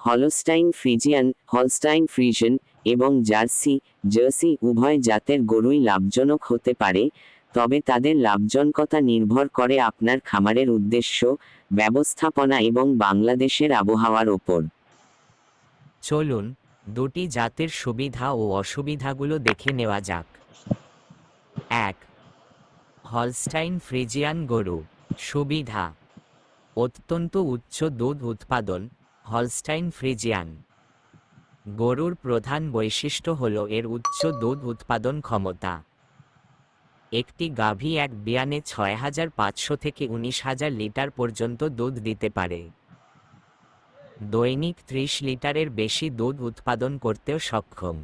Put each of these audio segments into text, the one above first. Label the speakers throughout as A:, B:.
A: Holstein Friesian, Holstein Friesian এবং jersey উভয় জাতের গরুই লাভজনক হতে পারে, তবে তাদের লাভজনকতা নির্ভর করে আপনার খামারের উদ্দেশ্য, ব্যবস্থাপনা এবং বাংলাদেশের আবহাওয়ার ওপর।
B: চলুন দুটি জাতের সুবিধা ও অসুবিধাগুলো দেখে নেওয়া যাক। ১. হলস্টাইন ফ্রিজিয়ান গরু। সুবিধা: অত্যন্ত উচ্চ দুধ উৎপাদন। হলস্টাইন ফ্রিজিয়ান গরুর প্রধান বৈশিষ্ট্য হল এর উচ্চ দুধ উৎপাদন ক্ষমতা। একটি গাভী এক বিয়ানে ৬৫০০ থেকে ১৯,০০০ লিটার পর্যন্ত দুধ দিতে পারে। দৈনিক ৩০ লিটারের বেশি দুধ উৎপাদন করতেও সক্ষম।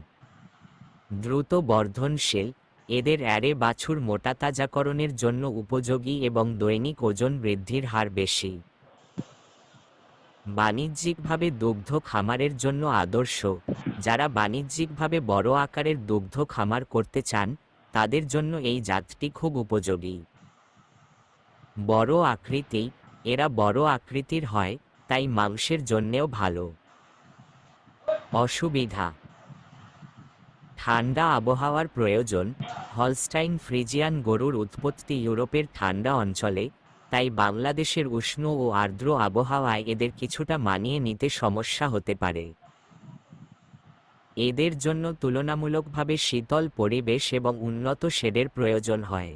B: দ্রুত বর্ধনশীল, এদের অ্যারে বাছুর মোটাতাজাকরণের জন্য উপযোগী এবং দৈনিক ওজন বৃদ্ধির হার বেশি। বাণিজ্যিকভাবে দুগ্ধ খামারের জন্য আদর্শ। যারা বাণিজ্যিকভাবে বড় আকারের দুগ্ধ খামার করতে চান, তাদের জন্য এই জাতটি খুব উপযোগী। বড় আকৃতি: এরা বড় আকৃতির হয়, তাই মাংসের জন্যেও ভালো। অসুবিধা: ঠান্ডা আবহাওয়ার প্রয়োজন। হলস্টাইন ফ্রিজিয়ান গরুর উৎপত্তি ইউরোপের ঠান্ডা অঞ্চলে, তাই বাংলাদেশের উষ্ণ ও আর্দ্র আবহাওয়ায় এদের কিছুটা মানিয়ে নিতে সমস্যা হতে পারে। এদের জন্য তুলনামূলকভাবে শীতল পরিবেশ এবং উন্নত শেডের প্রয়োজন হয়।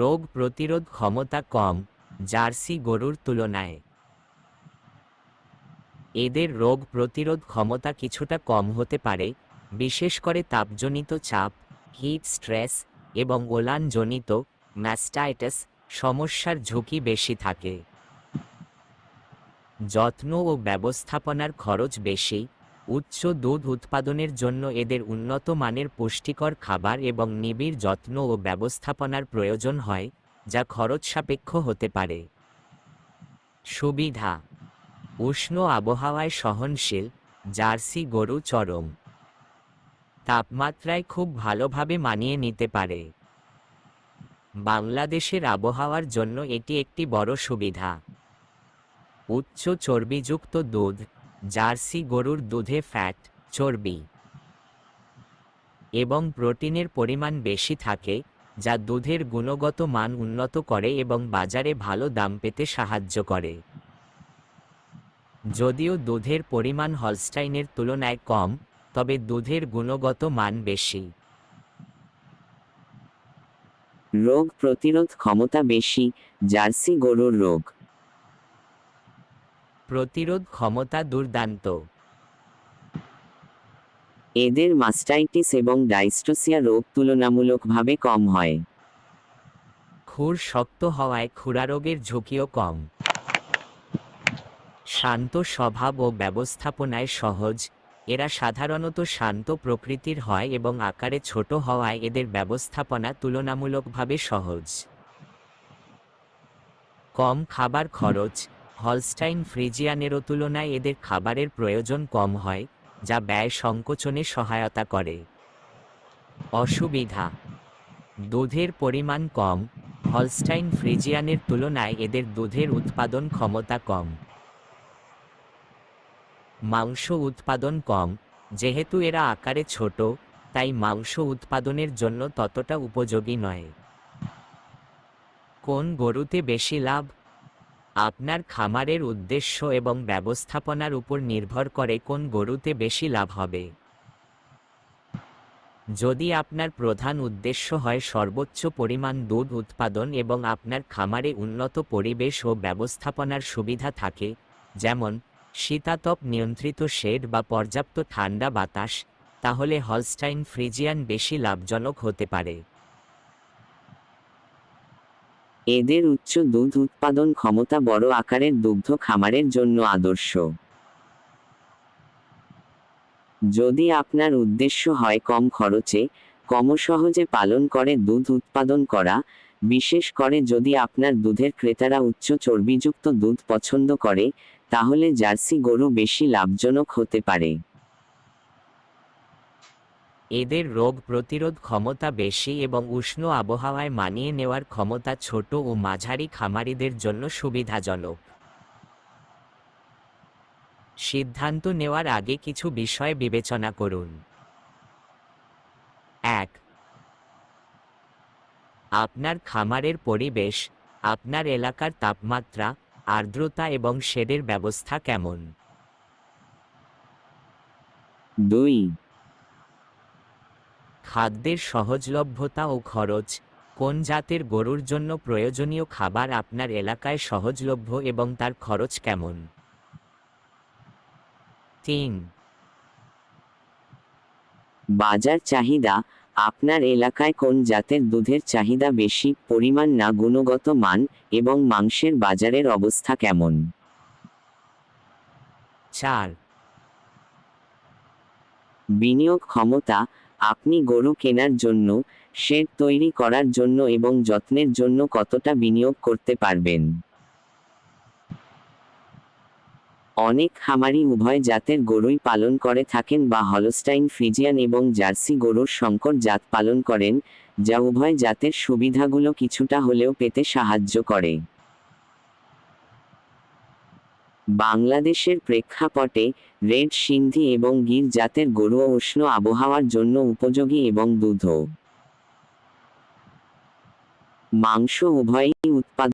B: রোগ প্রতিরোধ ক্ষমতা কম জার্সি গরুর তুলনায়। এদের রোগ প্রতিরোধ ক্ষমতা কিছুটা কম হতে পারে, বিশেষ করে তাপজনিত চাপ, হিট স্ট্রেস এবং ওলানজনিত ম্যাস্টাইটিস সমস্যার ঝুঁকি বেশি থাকে। যত্ন ও ব্যবস্থাপনার খরচ বেশি। উচ্চ দুধ উৎপাদনের জন্য এদের উন্নত মানের পুষ্টিকর খাবার এবং নিবিড় যত্ন ও ব্যবস্থাপনার প্রয়োজন হয়, যা খরচ সাপেক্ষ হতে পারে। সুবিধা: উষ্ণ আবহাওয়ায় সহনশীল। জার্সি গরু চরম তাপমাত্রায় খুব ভালোভাবে মানিয়ে নিতে পারে। বাংলাদেশের আবহাওয়ার জন্য এটি একটি বড় সুবিধা। উচ্চ চর্বিযুক্ত দুধ। জার্সি গরুর দুধে ফ্যাট, চর্বি এবং প্রোটিনের পরিমাণ বেশি থাকে, যা দুধের গুণগত মান উন্নত করে এবং বাজারে ভালো দাম পেতে সাহায্য করে। যদিও দুধের পরিমাণ হলস্টাইনের তুলনায় কম, তবে দুধের গুণগত মান বেশি।
A: রোগ প্রতিরোধ ক্ষমতা বেশি জার্সি গরুর রোগ
B: প্রতিরোধ ক্ষমতা দুর্দান্ত।
A: এদের মাস্টাইটিস এবং ডাইস্টোসিয়া রোগ তুলনামূলকভাবে কম হয়।
B: খুর শক্ত হওয়ায় খুরারোগের ঝুঁকিও কম। শান্ত স্বভাব ও ব্যবস্থাপনায় সহজ। এরা সাধারণত শান্ত প্রকৃতির হয় এবং আকারে ছোট হওয়ায় এদের ব্যবস্থাপনা তুলনামূলকভাবে সহজ। কম খাবার খরচ। হলস্টাইন ফ্রিজিয়ানেরও তুলনায় এদের খাবারের প্রয়োজন কম হয়, যা ব্যয় সংকোচনে সহায়তা করে। অসুবিধা: দুধের পরিমাণ কম। হলস্টাইন ফ্রিজিয়ানের তুলনায় এদের দুধের উৎপাদন ক্ষমতা কম। মাংস উৎপাদন কম। যেহেতু এরা আকারে ছোট, তাই মাংস উৎপাদনের জন্য ততটা উপযোগী নয়। কোন গরুতে বেশি লাভ? আপনার খামারের উদ্দেশ্য এবং ব্যবস্থাপনার উপর নির্ভর করে কোন গরুতে বেশি লাভ হবে। যদি আপনার প্রধান উদ্দেশ্য হয় সর্বোচ্চ পরিমাণ দুধ উৎপাদন এবং আপনার খামারে উন্নত পরিবেশ ও ব্যবস্থাপনার সুবিধা থাকে, যেমন শীতাতপ নিয়ন্ত্রিত শেড বা পর্যাপ্ত ঠান্ডা বাতাস, তাহলে হলস্টাইন ফ্রিজিয়ান বেশি লাভজনক হতে পারে।
A: এদের উচ্চ দুধ উৎপাদন ক্ষমতা বড় আকারের দুগ্ধ খামারের জন্য আদর্শ। যদি আপনার উদ্দেশ্য হয় কম খরচে, কম সহজে পালন করে দুধ উৎপাদন করা, বিশেষ করে যদি আপনার দুধের ক্রেতারা উচ্চ চর্বিযুক্ত দুধ পছন্দ করে, তাহলে জার্সি গরু বেশি লাভজনক হতে পারে।
B: এদের রোগ প্রতিরোধ ক্ষমতা বেশি এবং উষ্ণ আবহাওয়ায় মানিয়ে নেওয়ার ক্ষমতা ছোট ও মাঝারি খামারিদের জন্য সুবিধাজনক। সিদ্ধান্ত নেওয়ার আগে কিছু বিষয় বিবেচনা করুন। 1. আপনার খামারের পরিবেশ, আপনার এলাকার তাপমাত্রা, আর্দ্রতা এবং শেডের ব্যবস্থা কেমন?
A: 2.
B: খাদ্যের সহজলভ্যতা ও খরচ, কোন জাতের গরুর জন্য প্রয়োজনীয় খাবার আপনার এলাকায় সহজলভ্য এবং তার খরচ কেমন? 3.
A: বাজার চাহিদা, আপনার এলাকায় কোন জাতের দুধের চাহিদা বেশি, পরিমাণ না গুণগত মান, এবং মাংসের বাজারের অবস্থা কেমন?
B: 4.
A: বিনিয়োগ ক্ষমতা, আপনি গরু কেনার জন্য, শেড তৈরি করার জন্য এবং যত্নের জন্য কতটা বিনিয়োগ করতে পারবেন? অনেক খামারি উভয় জাতের গরুই পালন করে থাকেন বা হলস্টাইন ফ্রিজিয়ান এবং জার্সি গরুর সংকর জাত পালন করেন, যা উভয় জাতের সুবিধাগুলো কিছুটা হলেও পেতে সাহায্য করে। বাংলাদেশের প্রেক্ষাপটে রেড সিন্ধি এবং গির জাতের গরুও উষ্ণ আবহাওয়ার জন্য উপযোগী এবং দুধ ও মাংস উভয়ই উৎপাদন